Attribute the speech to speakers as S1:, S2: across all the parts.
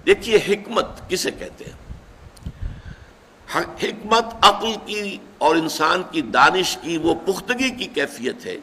S1: دیکھیے حکمت کسے کہتے ہیں؟ حکمت عقل کی اور انسان کی دانش کی وہ پختگی کی کیفیت ہے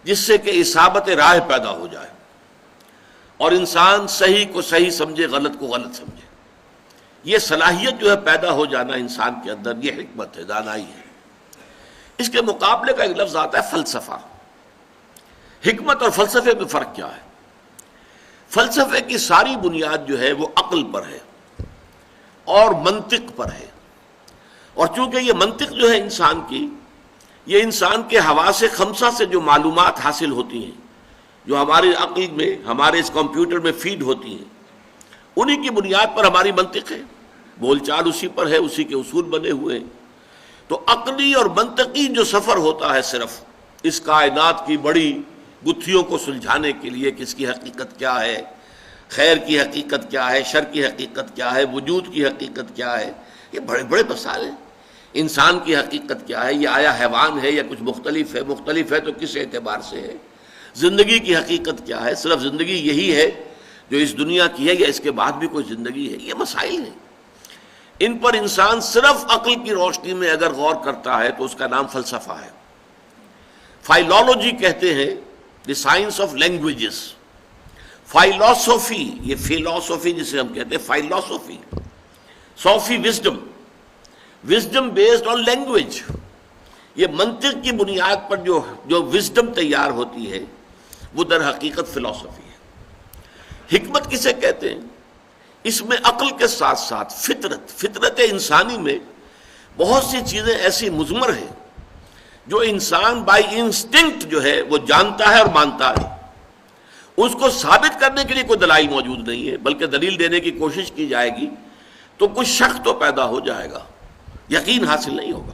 S1: جس سے کہ اصابت راہ پیدا ہو جائے اور انسان صحیح کو صحیح سمجھے، غلط کو غلط سمجھے۔ یہ صلاحیت جو ہے پیدا ہو جانا انسان کے اندر، یہ حکمت ہے، دانائی ہے۔ اس کے مقابلے کا ایک لفظ آتا ہے فلسفہ۔ حکمت اور فلسفے میں فرق کیا ہے؟ فلسفے کی ساری بنیاد جو ہے وہ عقل پر ہے اور منطق پر ہے، اور چونکہ یہ منطق جو ہے انسان کی، یہ انسان کے حواس خمسہ سے جو معلومات حاصل ہوتی ہیں، جو ہماری عقل میں، ہمارے اس کمپیوٹر میں فیڈ ہوتی ہیں، انہی کی بنیاد پر ہماری منطق ہے، بول چال اسی پر ہے، اسی کے اصول بنے ہوئے ہیں۔ تو عقلی اور منطقی جو سفر ہوتا ہے صرف اس کائنات کی بڑی گتھیوں کو سلجھانے کے لیے کہ اس کی حقیقت کیا ہے، خیر کی حقیقت کیا ہے، شر کی حقیقت کیا ہے، وجود کی حقیقت کیا ہے، یہ بڑے بڑے مسائل ہیں۔ انسان کی حقیقت کیا ہے، یہ آیا حیوان ہے یا کچھ مختلف ہے، مختلف ہے تو کس اعتبار سے ہے، زندگی کی حقیقت کیا ہے، صرف زندگی یہی ہے جو اس دنیا کی ہے یا اس کے بعد بھی کوئی زندگی ہے، یہ مسائل ہیں۔ ان پر انسان صرف عقل کی روشنی میں اگر غور کرتا ہے تو اس کا نام فلسفہ ہے۔ فائلولوجی کہتے ہیں the science of languages, philosophy, یہ فلسفی جسے ہم کہتے ہیں، philosophy, sophy wisdom, wisdom based on language, یہ منطق کی بنیاد پر جو وزڈم تیار ہوتی ہے وہ در حقیقت فلسفی ہے۔ حکمت کسے کہتے ہیں؟ اس میں عقل کے ساتھ ساتھ فطرت انسانی میں بہت سی چیزیں ایسی مضمر ہیں جو انسان بائی انسٹنکٹ جو ہے وہ جانتا ہے اور مانتا ہے۔ اس کو ثابت کرنے کے لیے کوئی دلائل موجود نہیں ہے، بلکہ دلیل دینے کی کوشش کی جائے گی تو کچھ شک تو پیدا ہو جائے گا، یقین حاصل نہیں ہوگا۔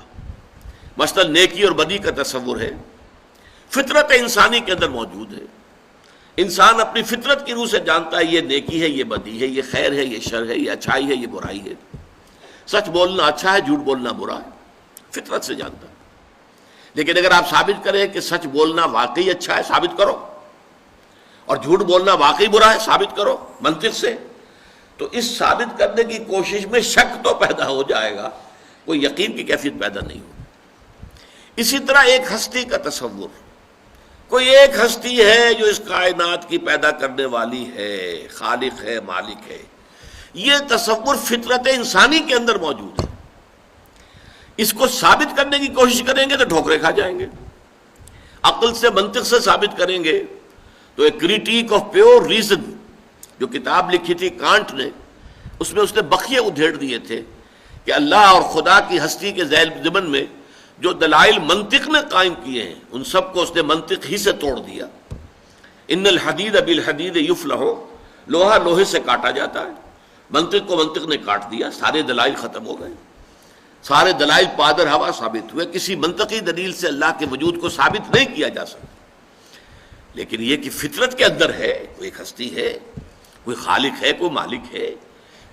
S1: مثلا نیکی اور بدی کا تصور ہے، فطرت انسانی کے اندر موجود ہے۔ انسان اپنی فطرت کی روح سے جانتا ہے یہ نیکی ہے، یہ بدی ہے، یہ خیر ہے، یہ شر ہے، یہ اچھائی ہے، یہ برائی ہے، سچ بولنا اچھا ہے، جھوٹ بولنا برا ہے، فطرت سے جانتا ہے۔ لیکن اگر آپ ثابت کریں کہ سچ بولنا واقعی اچھا ہے، ثابت کرو، اور جھوٹ بولنا واقعی برا ہے، ثابت کرو منطق سے، تو اس ثابت کرنے کی کوشش میں شک تو پیدا ہو جائے گا، کوئی یقین کی کیفیت پیدا نہیں ہوگی۔ اسی طرح ایک ہستی کا تصور، کوئی ایک ہستی ہے جو اس کائنات کی پیدا کرنے والی ہے، خالق ہے، مالک ہے، یہ تصور فطرت انسانی کے اندر موجود ہے۔ اس کو ثابت کرنے کی کوشش کریں گے تو ٹھوکریں کھا جائیں گے، عقل سے منطق سے ثابت کریں گے تو ایک کریٹیک آف پیور ریزن جو کتاب لکھی تھی کانٹ نے، اس میں اس نے بقیے ادھیڑ دیے تھے کہ اللہ اور خدا کی ہستی کے ضمن میں جو دلائل منطق نے قائم کیے ہیں ان سب کو اس نے منطق ہی سے توڑ دیا۔ ان الحدید بالحدید یفلح، لوہا لوہے سے کاٹا جاتا ہے، منطق کو منطق نے کاٹ دیا، سارے دلائل ختم ہو گئے، سارے دلائل پادر ہوا ثابت ہوئے، کسی منطقی دلیل سے اللہ کے وجود کو ثابت نہیں کیا جا سکتا۔ لیکن یہ کہ فطرت کے اندر ہے، کوئی ایک ہستی ہے، کوئی خالق ہے، کوئی مالک ہے،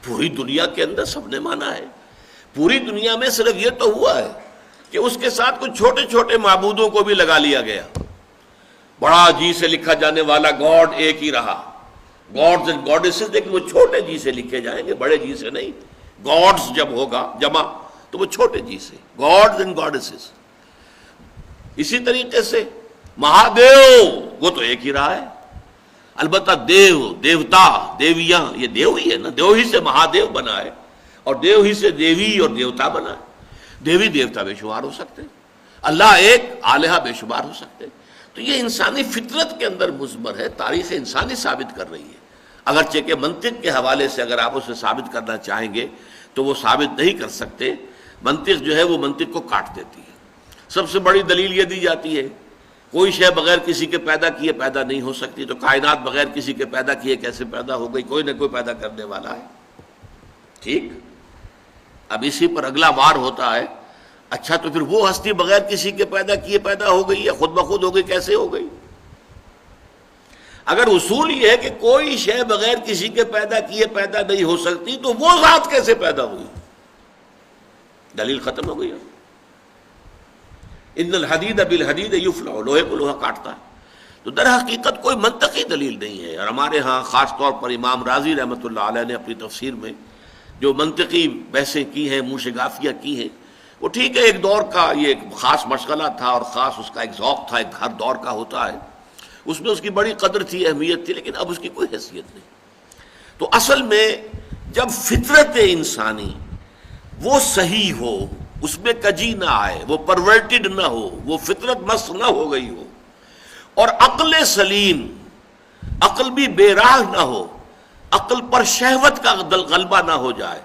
S1: پوری دنیا کے اندر سب نے مانا ہے۔ پوری دنیا میں صرف یہ تو ہوا ہے کہ اس کے ساتھ کچھ چھوٹے چھوٹے معبودوں کو بھی لگا لیا گیا، بڑا جی سے لکھا جانے والا گاڈ ایک ہی رہا، گاڈز اینڈ گاڈیسز، لیکن وہ چھوٹے جی سے لکھے جائیں گے، بڑے جی سے نہیں۔ گاڈز جب ہوگا جمع تو وہ چھوٹے جی سے، گاڈز اینڈ گاڈیسز۔ اسی طریقے سے مہادیو وہ تو ایک ہی رہا ہے، البتہ دیو، دیوتا، دیویاں، یہ دیو ہی ہے نا، دیو ہی سے مہادیو بنا ہے، اور دیو ہی سے دیوی اور دیوتا بنا ہے۔ دیوی دیوتا بے شمار ہو سکتے، اللہ ایک، الہہ بے شمار ہو سکتے۔ تو یہ انسانی فطرت کے اندر مضمر ہے، تاریخ انسانی ثابت کر رہی ہے، اگرچہ کہ منطق کے حوالے سے اگر آپ اسے ثابت کرنا چاہیں گے تو وہ ثابت نہیں کر سکتے، منطق جو ہے وہ منطق کو کاٹ دیتی ہے۔ سب سے بڑی دلیل یہ دی جاتی ہے کوئی شے بغیر کسی کے پیدا کیے پیدا نہیں ہو سکتی، تو کائنات بغیر کسی کے پیدا کیے کیسے پیدا ہو گئی؟ کوئی نہ کوئی پیدا کرنے والا ہے، ٹھیک؟ اب اسی پر اگلا وار ہوتا ہے، اچھا تو پھر وہ ہستی بغیر کسی کے پیدا کیے پیدا ہو گئی یا خود بخود ہو گئی؟ کیسے ہو گئی؟ اگر اصول یہ ہے کہ کوئی شے بغیر کسی کے پیدا کیے پیدا نہیں ہو سکتی تو وہ ذات کیسے پیدا ہوئی؟ دلیل ختم ہو گئی۔ ان الحدید بالحدید یفلح، لوہے کو لوہا کاٹتا ہے۔ تو در حقیقت کوئی منطقی دلیل نہیں ہے. اور ہمارے ہاں خاص طور پر امام راضی رحمۃ اللہ علیہ نے اپنی تفسیر میں جو منطقی بحثیں کی ہیں، موشگافیہ کی ہیں، وہ ٹھیک ہے، ایک دور کا یہ ایک خاص مشغلہ تھا اور خاص اس کا ایک ذوق تھا، ایک ہر دور کا ہوتا ہے، اس میں اس کی بڑی قدر تھی، اہمیت تھی، لیکن اب اس کی کوئی حیثیت نہیں. تو اصل میں جب فطرت انسانی وہ صحیح ہو، اس میں کجی نہ آئے، وہ پرورٹڈ نہ ہو، وہ فطرت مست نہ ہو گئی ہو، اور عقل سلیم، عقل بھی بے راہ نہ ہو، عقل پر شہوت کا غلبہ نہ ہو جائے،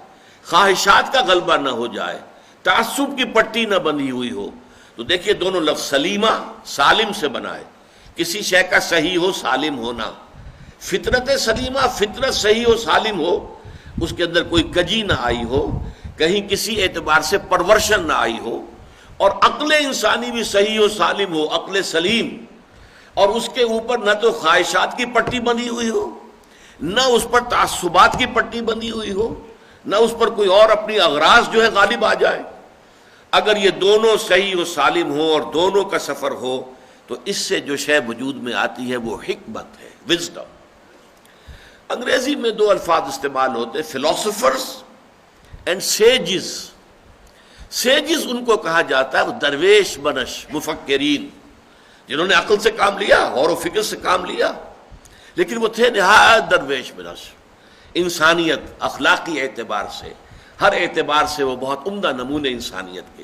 S1: خواہشات کا غلبہ نہ ہو جائے، تعصب کی پٹی نہ بندھی ہوئی ہو. تو دیکھیے دونوں لفظ سلیمہ سالم سے بنائے، کسی شے کا صحیح ہو، سالم ہونا. فطرت سلیمہ، فطرت صحیح ہو، سالم ہو، اس کے اندر کوئی کجی نہ آئی ہو، کہیں کسی اعتبار سے پرورشن نہ آئی ہو، اور عقل انسانی بھی صحیح ہو، سالم ہو، عقل سلیم، اور اس کے اوپر نہ تو خواہشات کی پٹی بندھی ہوئی ہو، نہ اس پر تعصبات کی پٹی بندھی ہوئی ہو، نہ اس پر کوئی اور اپنی اغراض جو ہے غالب آ جائے. اگر یہ دونوں صحیح و سالم ہو اور دونوں کا سفر ہو تو اس سے جو شے وجود میں آتی ہے وہ حکمت ہے، وزڈم. انگریزی میں دو الفاظ استعمال ہوتے ہیں، فلاسفرز اینڈ سیجز. سیجز ان کو کہا جاتا ہے درویش بنش مفکرین، جنہوں نے عقل سے کام لیا، غور و فکر سے کام لیا، لیکن وہ تھے نہایت درویش بنش. انسانیت، اخلاقی اعتبار سے، ہر اعتبار سے وہ بہت عمدہ نمونے انسانیت کے.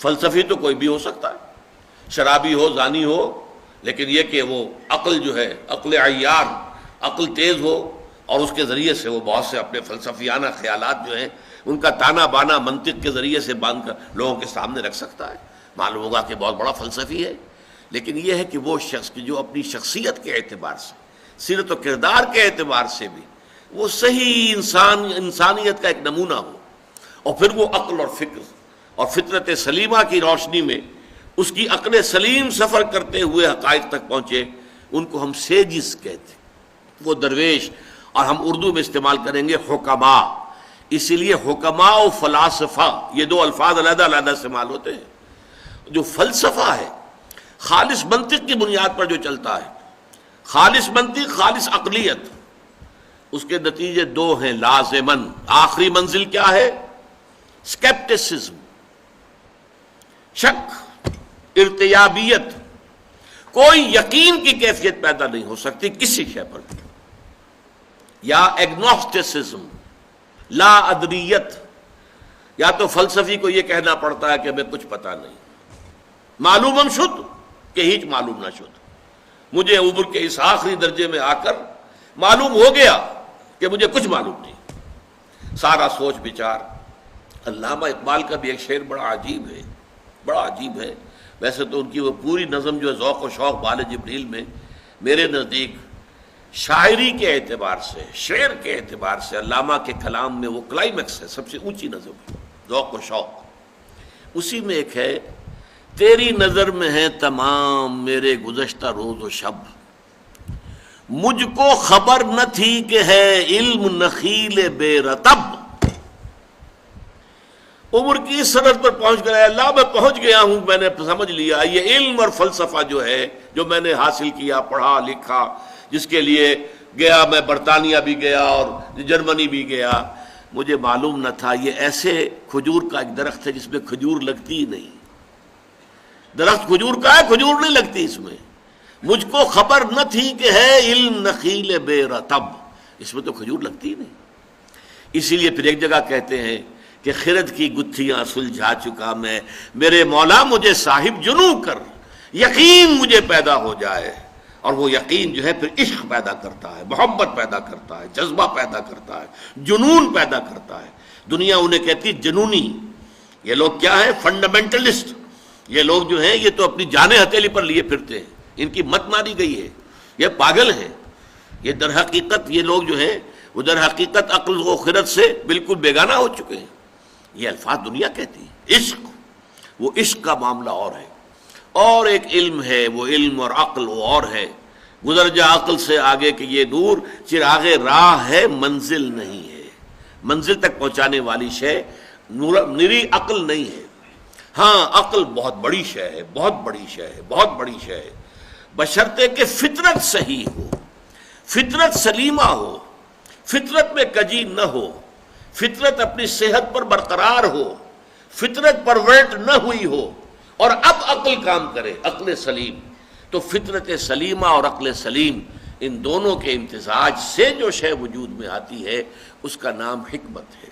S1: فلسفی تو کوئی بھی ہو سکتا ہے، شرابی ہو، زانی ہو، لیکن یہ کہ وہ عقل جو ہے، عقل عیار، عقل تیز ہو، اور اس کے ذریعے سے وہ بہت سے اپنے فلسفیانہ خیالات جو ہیں ان کا تانا بانا منطق کے ذریعے سے باندھ کر لوگوں کے سامنے رکھ سکتا ہے. معلوم ہوگا کہ بہت بڑا فلسفی ہے. لیکن یہ ہے کہ وہ شخص کی جو اپنی شخصیت کے اعتبار سے، سیرت و کردار کے اعتبار سے بھی وہ صحیح انسانیت کا ایک نمونہ ہو، اور پھر وہ عقل اور فکر اور فطرت سلیمہ کی روشنی میں اس کی عقل سلیم سفر کرتے ہوئے حقائق تک پہنچے، ان کو ہم سیجز کہتے ہیں، وہ درویش. اور ہم اردو میں استعمال کریں گے حکما. اسی لیے حکما و فلاسفہ یہ دو الفاظ علیحدہ علیحدہ استعمال ہوتے ہیں. جو فلسفہ ہے خالص منطق کی بنیاد پر جو چلتا ہے، خالص منطق، خالص عقلیت، اس کے نتیجے دو ہیں لازماً. آخری منزل کیا ہے؟ اسکیپٹسزم، شک، ارتیابیت. کوئی یقین کی کیفیت پیدا نہیں ہو سکتی کسی شے پر. یا ایگنوسٹسزم، لا ادریت. یا تو فلسفی کو یہ کہنا پڑتا ہے کہ ہمیں کچھ پتا نہیں، معلوم ہم شد کہ ہیچ معلوم نہ شد. مجھے عمر کے اس آخری درجے میں آ کر معلوم ہو گیا کہ مجھے کچھ معلوم نہیں. سارا سوچ بچار. علامہ اقبال کا بھی ایک شعر بڑا عجیب ہے، بڑا عجیب ہے. ویسے تو ان کی وہ پوری نظم جو ہے ذوق و شوق بال جبریل میں، میرے نزدیک شاعری کے اعتبار سے، شعر کے اعتبار سے علامہ کے کلام میں وہ کلائمیکس ہے، سب سے اونچی نظم ہے، ذوق و شوق. اسی میں ایک ہے، تیری نظر میں ہے تمام میرے گزشتہ روز و شب، مجھ کو خبر نہ تھی کہ ہے علم نخیل بے رطب. عمر کی اس سرحد پر پہنچ گیا، اللہ میں پہنچ گیا ہوں، میں نے سمجھ لیا یہ علم اور فلسفہ جو ہے، جو میں نے حاصل کیا، پڑھا لکھا، جس کے لیے گیا، میں برطانیہ بھی گیا اور جرمنی بھی گیا، مجھے معلوم نہ تھا یہ ایسے کھجور کا ایک درخت ہے جس میں کھجور لگتی ہی نہیں. درخت کھجور کا ہے، کھجور نہیں لگتی اس میں. مجھ کو خبر نہ تھی کہ ہے علم نخیل بے رطب، اس میں تو کھجور لگتی ہی نہیں. اسی لیے پھر ایک جگہ کہتے ہیں کہ خرد کی گتھیاں سلجھا چکا میں، میرے مولا مجھے صاحب جنوں کر، یقین مجھے پیدا ہو جائے. اور وہ یقین جو ہے پھر عشق پیدا کرتا ہے، محبت پیدا کرتا ہے، جذبہ پیدا کرتا ہے، جنون پیدا کرتا ہے. دنیا انہیں کہتی جنونی. یہ لوگ کیا ہے؟ فنڈامنٹلسٹ. یہ لوگ جو ہیں یہ تو اپنی جانیں ہتھیلی پر لیے پھرتے ہیں، ان کی مت ماری گئی ہے، یہ پاگل ہیں. یہ در حقیقت یہ لوگ جو ہیں وہ در حقیقت عقل و خرد سے بالکل بیگانہ ہو چکے ہیں. یہ الفاظ دنیا کہتی ہے. عشق، وہ عشق کا معاملہ اور ہے، اور ایک علم ہے، وہ علم اور عقل وہ اور ہے. گزر جا عقل سے آگے کہ یہ نور چراغ راہ ہے، منزل نہیں ہے. منزل تک پہنچانے والی شے نری عقل نہیں ہے. ہاں عقل بہت بڑی شے ہے، بہت بڑی شے ہے، بہت بڑی شے ہے. بشرطے کہ فطرت صحیح ہو، فطرت سلیمہ ہو، فطرت میں کجی نہ ہو، فطرت اپنی صحت پر برقرار ہو، فطرت پرورٹ نہ ہوئی ہو، اور اب عقل کام کرے، عقل سلیم. تو فطرت سلیمہ اور عقل سلیم، ان دونوں کے امتزاج سے جو شے وجود میں آتی ہے اس کا نام حکمت ہے.